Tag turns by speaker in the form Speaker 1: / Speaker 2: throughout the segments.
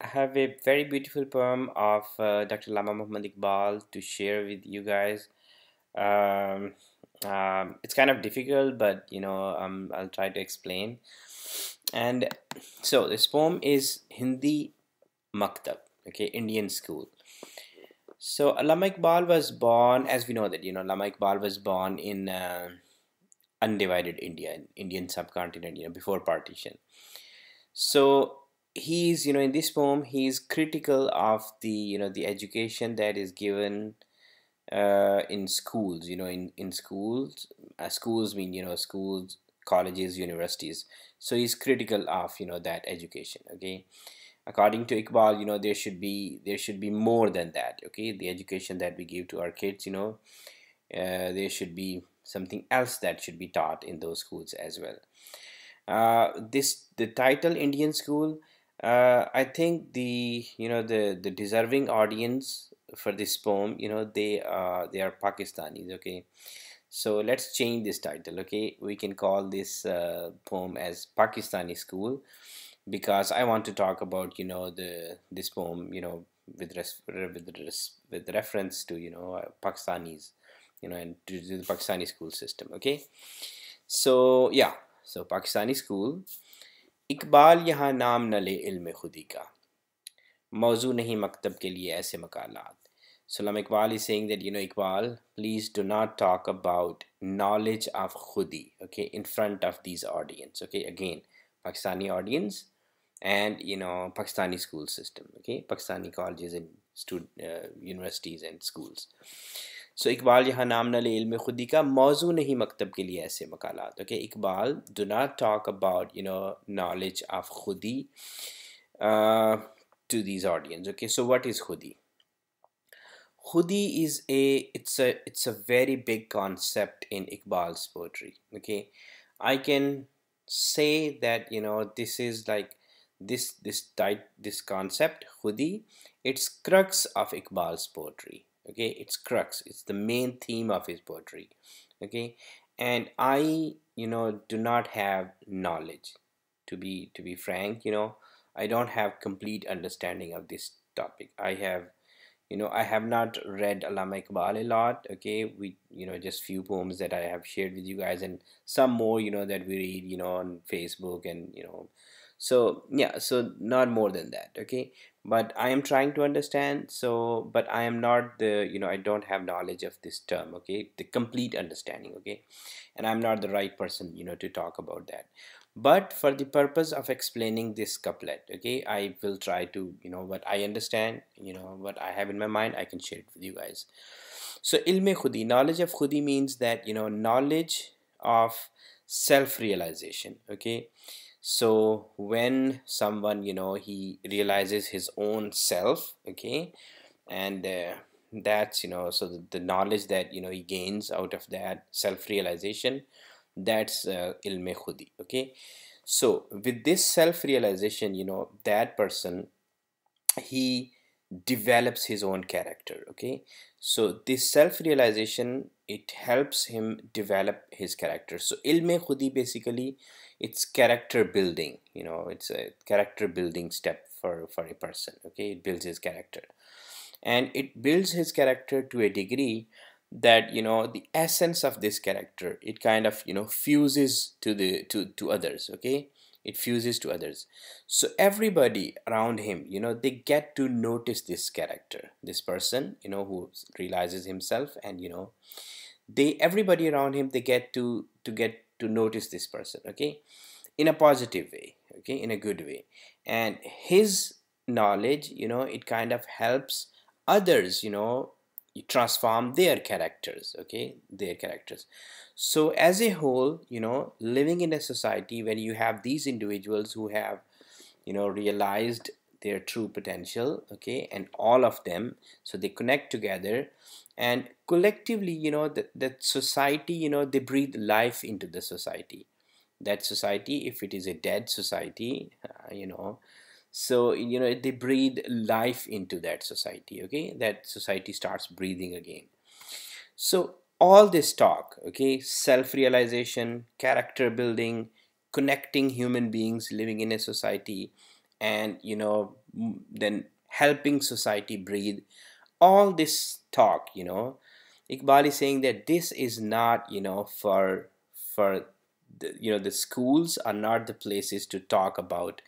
Speaker 1: I have a very beautiful poem of Dr. Lama Muhammad Iqbal to share with you guys. Um, it's kind of difficult, but I'll try to explain. And so this poem is Hindi Maktab, okay, Indian school. So Lama Iqbal was born, as we know that Lama Iqbal was born in undivided India, Indian subcontinent, before partition. So he's in this poem he's critical of the education that is given in schools, in schools. Schools mean schools, colleges, universities. So he's critical of that education. Okay, according to Iqbal, there should be more than that. Okay, the education that we give to our kids, there should be something else that should be taught in those schools as well. This the title Indian school. I think the deserving audience for this poem, they are Pakistanis. Okay, so let's change this title. Okay, we can call this poem as Pakistani school, because I want to talk about this poem with reference to Pakistanis, and to the Pakistani school system. Okay, so yeah, so Pakistani school. Iqbal यहाँ नाम न ले इल्म खुदी का, मौजू नहीं मकतब के लिए ऐसे मकालात. So Allama Iqbal is saying that Iqbal, please do not talk about knowledge of khudi, okay, in front of these audience. Okay, again, Pakistani audience, and Pakistani school system. Okay, Pakistani colleges and universities and schools. So Iqbal यहाँ नाम न ले इल्म खुदी का, मौजू नहीं मकतब के लिए ऐसे मकालात. Okay, Iqbal, do not talk about knowledge of khudi to these audience. Okay, so what is khudi? Khudi is it's a very big concept in Iqbal's poetry. Okay, I can say that this is like this concept khudi. It's crux of Iqbal's poetry. Okay, it's crux. It's the main theme of his poetry. Okay, and I do not have knowledge. To be frank, I don't have complete understanding of this topic. I have not read Allama Iqbal a lot. Okay, we just few poems that I have shared with you guys, and some more that we read on Facebook, and so yeah, so not more than that. Okay, but I am trying to understand. So, but I am not I don't have knowledge of this term. Okay, the complete understanding. Okay, and I'm not the right person to talk about that. But for the purpose of explaining this couplet, okay, I will try to what I understand, what I have in my mind, I can share it with you guys. So ilme khudi, knowledge of khudi, means that knowledge of self-realization. Okay, so when someone he realizes his own self. Okay, and that's so the knowledge that he gains out of that self-realization, that's ilme khudi. Okay, so with this self-realization, that person, he develops his own character. Okay, so this self-realization, it helps him develop his character. So ilme khudi, basically, it's character building. It's a character building step for a person. Okay, it builds his character, and it builds his character to a degree that the essence of this character, it kind of fuses to others. Okay, it fuses to others. So everybody around him, they get to notice this character, this person, who realizes himself, and they everybody around him, they get to notice this person. Okay, in a positive way. Okay, in a good way. And his knowledge, it kind of helps others transform their characters. Okay, their characters. So as a whole, living in a society when you have these individuals who have realized their true potential. Okay, and all of them, so they connect together, and collectively, that society, they breathe life into the society. That society, if it is a dead society, so they breathe life into that society. Okay, that society starts breathing again. So all this talk, okay, self-realization, character building, connecting human beings living in a society, and then helping society breathe. All this talk, Iqbal is saying that this is not, for the schools are not the places to talk about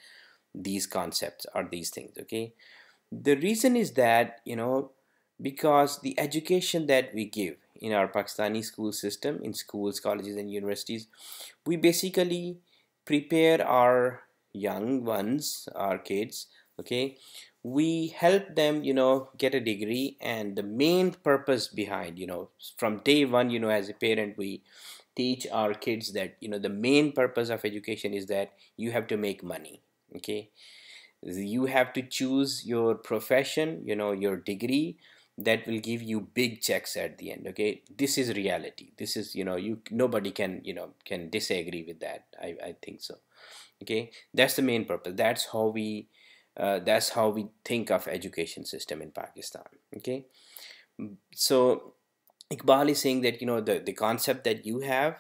Speaker 1: these concepts or these things. Okay, the reason is that, because the education that we give in our Pakistani school system, in schools, colleges, and universities, we basically prepare our young ones, our kids. Okay, we help them, get a degree, and the main purpose behind, from day one, as a parent, we teach our kids that, the main purpose of education is that you have to make money. Okay, you have to choose your profession, your degree that will give you big checks at the end. Okay, this is reality. This is, you nobody can, can disagree with that. I think so. Okay, that's the main purpose. That's how we think of education system in Pakistan. Okay, so Iqbal is saying that, the concept that you have,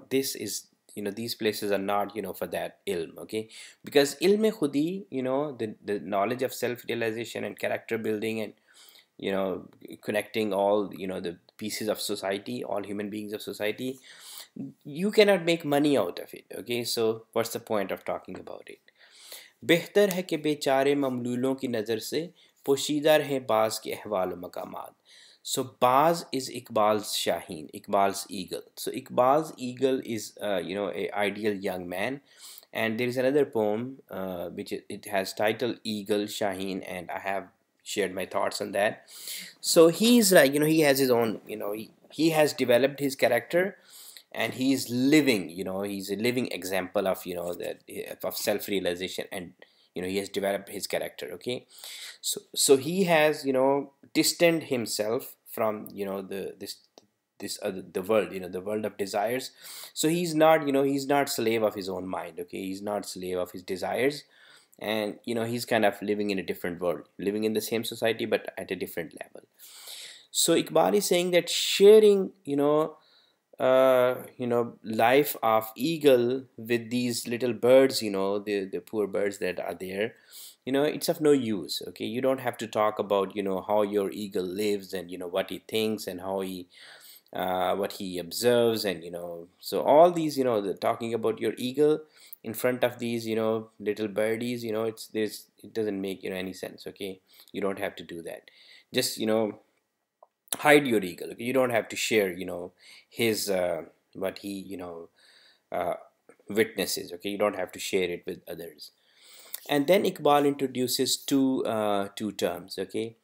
Speaker 1: this is, these places are not, for that ilm. Okay, because ilm khudi, the knowledge of self realization and character building, and, connecting all, the pieces of society, all human beings of society, you cannot make money out of it. Okay, so what's the point of talking about it? बेहतर है कि बेचारे ममलूलों की नज़र से पोशीदा रहें बाज के अहवाल मकामात. So Baz is Iqbal's Shaheen, Iqbal's eagle. So Iqbal's eagle is, a ideal young man. And there is another poem, which it has title Eagle Shaheen, and I have shared my thoughts on that. So he's like, he has his own, he has developed his character, and he's living, he's a living example of, that of self-realization, and, he has developed his character. Okay, so he has, distanced himself from, the world, the world of desires. So he's not, he's not slave of his own mind. Okay, he's not slave of his desires, and, he's kind of living in a different world, living in the same society but at a different level. So Iqbal is saying that sharing, life of eagle with these little birds, the poor birds that are there, it's of no use. Okay, you don't have to talk about, how your eagle lives, and, what he thinks, and how he what he observes, and, so all these, talking about your eagle in front of these, little birdies, it doesn't make, any sense. Okay, you don't have to do that. Just, hide your eagle. Okay? You don't have to share, his what he, uh, witnesses. Okay, you don't have to share it with others. And then Iqbal introduces two terms. Okay,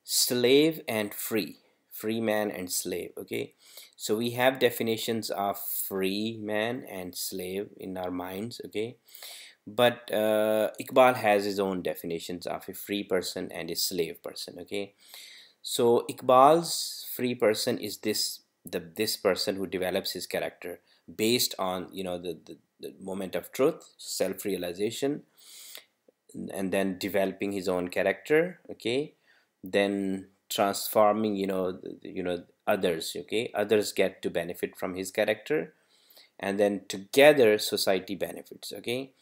Speaker 1: slave and free, free man and slave. Okay, so we have definitions of free man and slave in our minds. Okay, but Iqbal has his own definitions of a free person and a slave person. Okay, so Iqbal's free person is this person who develops his character based on, the moment of truth, self-realization, and then developing his own character. Okay, then transforming, others. Okay, others get to benefit from his character, and then together society benefits. Okay,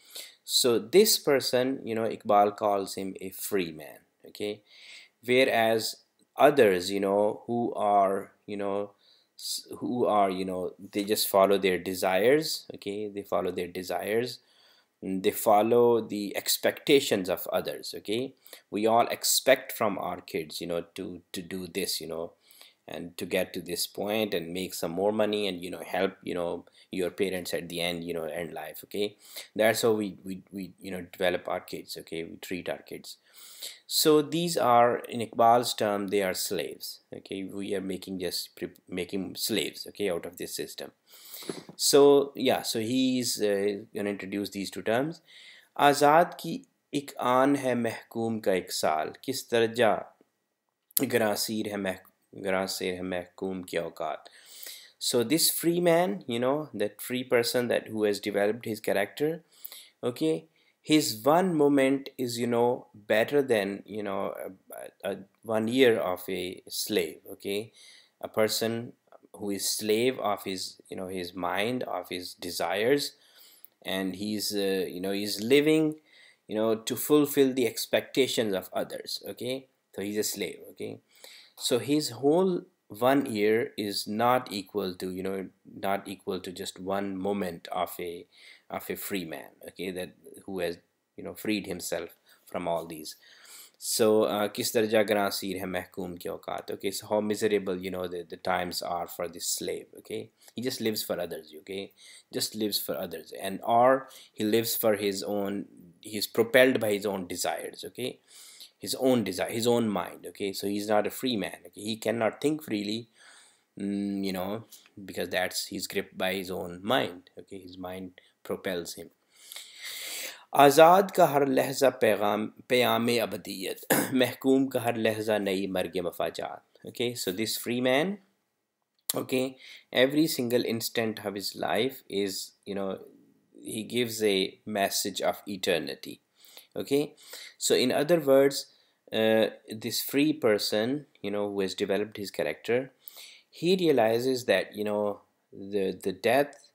Speaker 1: so this person, Iqbal calls him a free man. Okay, whereas others, who are, they just follow their desires. Okay, they follow their desires, they follow the expectations of others. Okay, we all expect from our kids, to do this, and to get to this point and make some more money, and, help, your parents at the end, end life. Okay, that's how we develop our kids. Okay, we treat our kids. So these are, in Iqbal's term, they are slaves. Okay, we are making slaves. Okay, out of this system. So yeah, so he's gonna introduce these two terms. आज़ाद की एक आन है महकूम का एक साल किस दर्जा ग्रासीर है महकूम की औकात. So this free man, that free person that who has developed his character, okay, his one moment is, better than, 1 year of a slave. Okay, a person who is slave of his, his mind, of his desires, and he's living, to fulfill the expectations of others. Okay, so he's a slave. Okay, so his whole 1 year is not equal to, not equal to just one moment of a free man. Okay, that who has freed himself from all these. So किस दर्जा गरासीर है महकूम के औकात. Okay, so how miserable the times are for this slave. Okay, he just lives for others. Okay, just lives for others, and or he lives for his own, he's propelled by his own desires. Okay, his own desire, his own mind. Okay, so he's not a free man. Okay, he cannot think freely, because that's, he's gripped by his own mind. Okay, his mind propels him. आज़ाद का हर लहजा पैगाम क़याम अबदियत, महकूम का हर लहजा नई मर्ग मफाजात. Okay, so this free man, okay, every single instant of his life is, he gives a message of eternity. Okay, so in other words, this free person, who has developed his character, he realizes that, the death,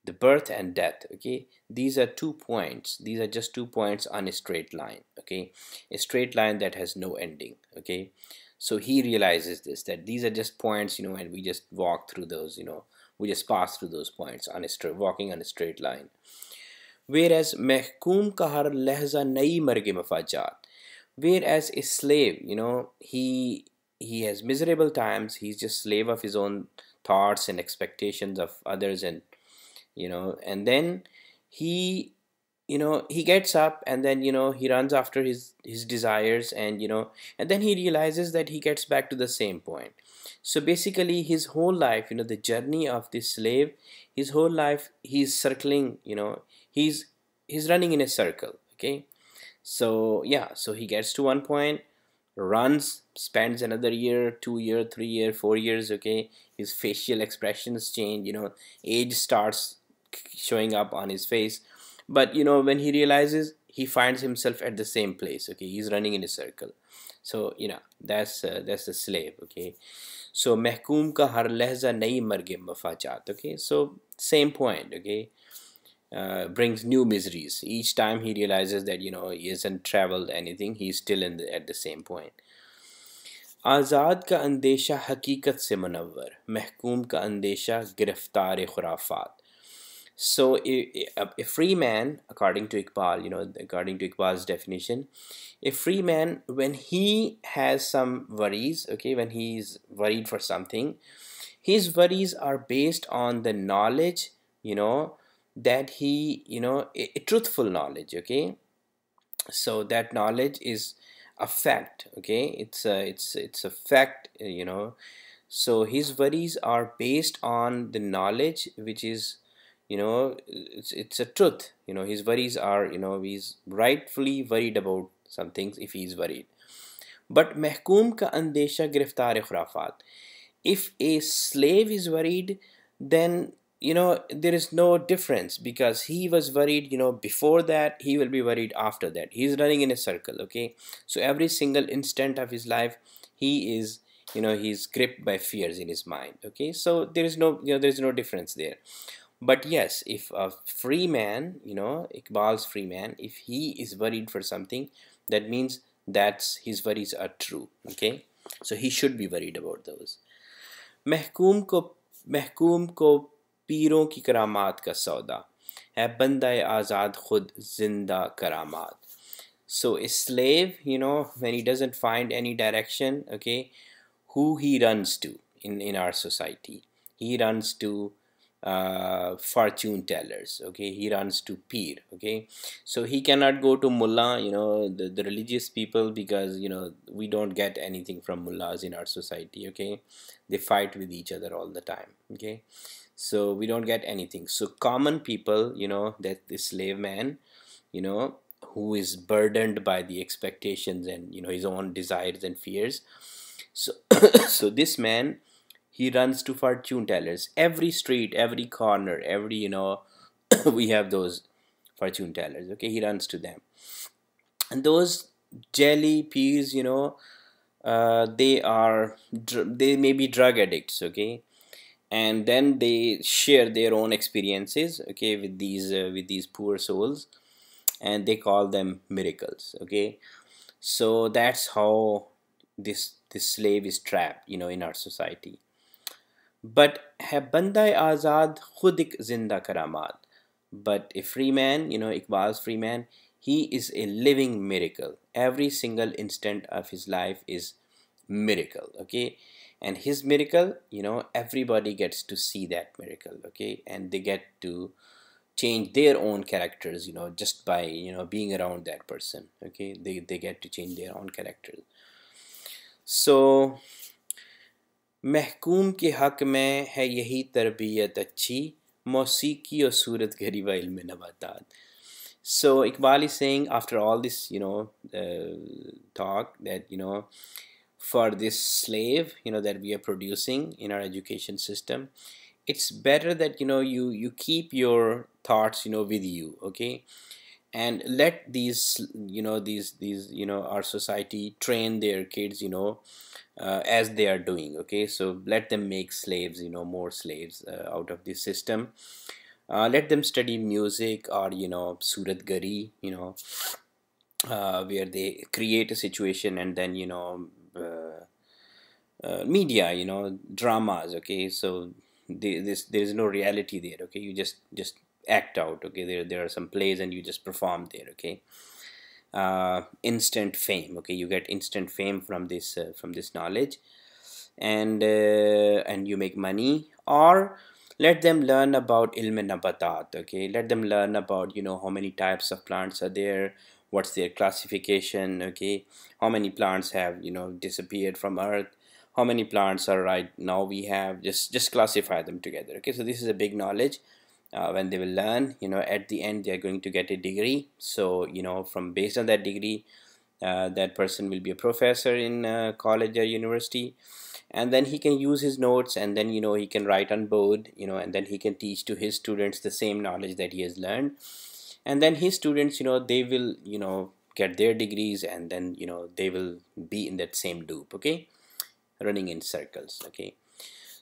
Speaker 1: the birth and death. Okay, these are 2 points, these are just 2 points on a straight line. Okay, a straight line that has no ending. Okay, so he realizes this, that these are just points, and we just walk through those, we just pass through those points on a walking on a straight line. Whereas महकूम का हर लहजा नई मर्ग मफाजात, whereas a slave, he has miserable times, he's just slave of his own thoughts and expectations of others, and and then he he gets up, and then he runs after his desires, and and then he realizes that he gets back to the same point. So basically his whole life, the journey of this slave, his whole life he's circling, he's running in a circle. Okay, so yeah, so he gets to one point, runs, spends another year, 2 year, 3 year, 4 years. Okay, his facial expressions change, age starts showing up on his face, but when he realizes, he finds himself at the same place. Okay, he's running in a circle. So that's the slave. Okay, so महकूम का हर लहजा नई मर्ग मफाजात. Okay, so same point. Okay, brings new miseries each time he realizes that he hasn't traveled anything, he's still at the same point. आज़ाद का अंदेशा हकीकत से मुनव्वर, महकूम का अंदेशा गिरफ्तार खुराफात. So a free man, according to Iqbal, according to Iqbal's definition, a free man, when he has some worries, okay, when he's worried for something, his worries are based on the knowledge, that he, a truthful knowledge. Okay, so that knowledge is a fact. Okay, it's a fact. So his worries are based on the knowledge, which is, it's a truth. His worries are, he's rightfully worried about some things if he's worried. But महकूम का अंदेशा गिरफ्तार खुराफात, if a slave is worried, then there is no difference, because he was worried before that, he will be worried after that. He's running in a circle. Okay, so every single instant of his life, he is, he's gripped by fears in his mind. Okay, so there is no, there's no difference there. But yes, if a free man, Iqbal's free man, if he is worried for something, that means that's, his worries are true. Okay, so he should be worried about those. महकूम को पीरों की करामात का सौदा है, बंदा आज़ाद खुद जिंदा करामात. So a slave, when he doesn't find any direction, okay, who he runs to in our society? He runs to fortune tellers. Okay, he runs to peer. Okay, so he cannot go to mullah, the religious people, because we don't get anything from mullahs in our society. Okay, they fight with each other all the time. Okay, so we don't get anything. So common people, that the slave man, who is burdened by the expectations and his own desires and fears. So so this man, he runs to fortune tellers. Every street, every corner, every we have those fortune tellers. Okay, he runs to them, and those jelly peas, they may be drug addicts. Okay, and then they share their own experiences, okay, with these poor souls. and they call them miracles. Okay, so that's how this slave is trapped, in our society. But है बंदा आज़ाद खुद एक जिंदा करामात. But a free man, Iqbal's free man, he is a living miracle. Every single instant of his life is miracle. Okay, and his miracle, everybody gets to see that miracle. Okay, and they get to change their own characters, just by being around that person. Okay, they get to change their own characters. So महकूम के हक में है यही तरबियत अच्छी मौसीकी और सूरत गरी व इल्म नबातात. So Iqbal is saying, after all this talk, that for this slave that we are producing in our education system, it's better that you keep your thoughts with you. Okay, and let these our society train their kids as they are doing. Okay, so let them make slaves, more slaves out of this system. Let them study music, or surat gari, where they create a situation, and then media, dramas. Okay, so there is no reality there. Okay, you just act out. Okay, there are some plays and you just perform there. Okay, instant fame. Okay, you get instant fame from this knowledge, and you make money. Or let them learn about ilm nabatat. Okay, let them learn about how many types of plants are there, what's their classification. Okay, how many plants have disappeared from earth, how many plants are right now we have. Just classify them together. Okay, so this is a big knowledge. When they will learn, at the end they are going to get a degree. So from based on that degree, that person will be a professor in college or university, and then he can use his notes, and then he can write on board, and then he can teach to his students the same knowledge that he has learned. And then his students, they will get their degrees, and then they will be in that same loop. Okay, running in circles. Okay,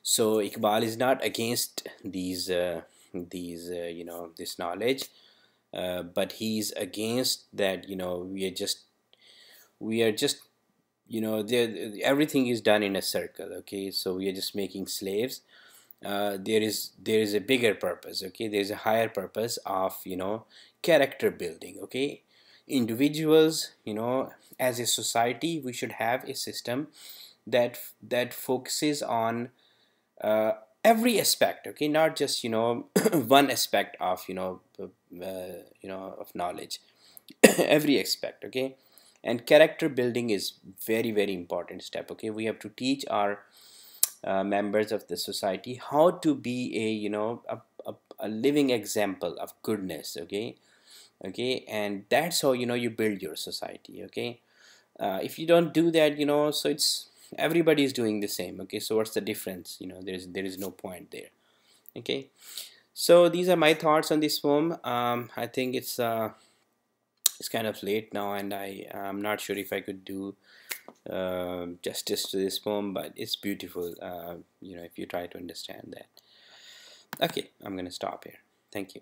Speaker 1: so Iqbal is not against these this knowledge, but he's against that. We are just everything is done in a circle. Okay, so we are just making slaves. There is a bigger purpose. Okay, there's a higher purpose of character building. Okay, individuals, as a society, we should have a system that focuses on uh, every aspect. Okay, not just one aspect of of knowledge. Every aspect. Okay, and character building is very, very important step. Okay, we have to teach our members of the society how to be a living example of goodness. Okay, and that's how you build your society. Okay, if you don't do that, so it's everybody is doing the same. Okay, so what's the difference? There is no point there. Okay, so these are my thoughts on this poem. I think it's kind of late now, and I'm not sure if I could do justice to this poem, but it's beautiful. If you try to understand that. Okay, I'm gonna stop here. Thank you.